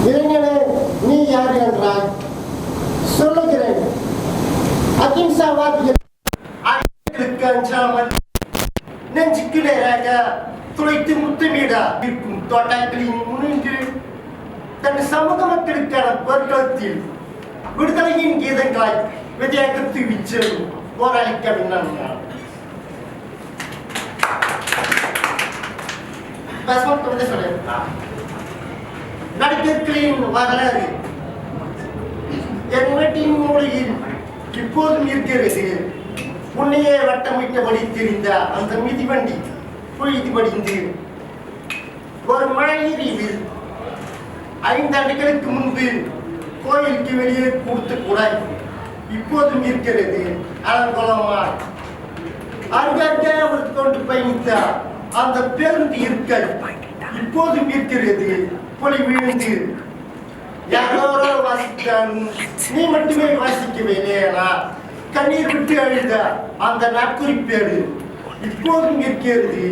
இளைஞனே, நீ யார் என்றால் சொல்லுகிறேன். அகிம்சாவாதிகளுக்கு அஞ்சாமல் நெஞ்சுக்கு நேராக துளைத்து முத்தமிடா இருக்கும் தோட்டங்களின் முன்னின்று தன் சமூக மக்களுக்கான போர்க்களத்தில் விடுதலையின் கீதங்களாய் விஜயகத்து வீச்சல் போராளிக்க விண்ணான். நடிகர்களின் வரலாறு என் வீட்டின் மூலையில் இப்போதும் இருக்கிறது. உன்னையே வட்டமிட்டபடி தெரிந்த அந்த மிதிவண்டி பொழுது படிந்து ஒரு மழைநீரில் 5 ஆண்டுகளுக்கு முன்பு கோயிலுக்கு வெளியே கொடுத்த கூட இப்போதும் இருக்கிறது. அலங்கோலமாய் அருகே அவர் கொண்டு பயணித்த அந்த பேருந்து இருக்கை இப்போதும் இருக்கிறது. பொலி விழுந்து யாரோ வாசித்தாலும் நீ மட்டுமே வாசிக்கவே இல்லையா? கண்ணீர் விட்டு அழுத அந்த நாட்குறிப்பேடு இப்போதும் இருக்கிறது.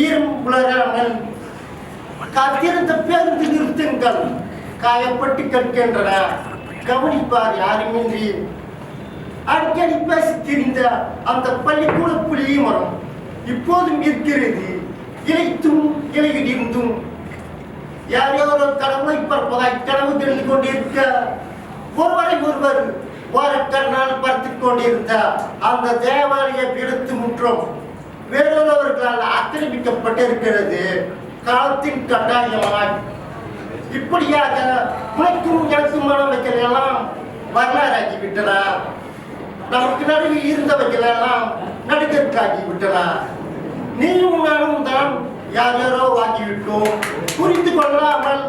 ஈரம் உலராமல் காத்திருந்த பேருந்து நிறுத்தங்கள் காயப்பட்டு கற்கின்றன. கவனிப்பார் யாருமின்றி அடிக்கடி பேசி தெரிந்த அந்த பள்ளிக்கூட புளிய மரம் இப்போதும் இருக்கிறது. இழைத்தும் இலையிடிந்தும் யாரோ கடவுளை பார்ப்பதாய் கனவு தெரிந்து கொண்டிருக்க ஒருவரை ஒருவர் ஓரக்கண்ணால் பார்த்துக் கொண்டிருந்த அந்த தேவாலய பிடித்து முற்றும் வேறொருவர்களால் ஆக்கிரமிக்கப்பட்டிருக்கிறது. காலத்தின் கட்டாயமாய் இப்படியாக உனக்கும் எனக்கும் மனவைகள் எல்லாம் வரலாறாகிவிட்டன. நமக்கு நடுவில் இருந்தவைகள் எல்லாம் நடுக்கற்காகிவிட்டன. நீயும் நானும் தான் யாரோ ஆகிவிட்டோம். புரிந்து கொள்ளாமல்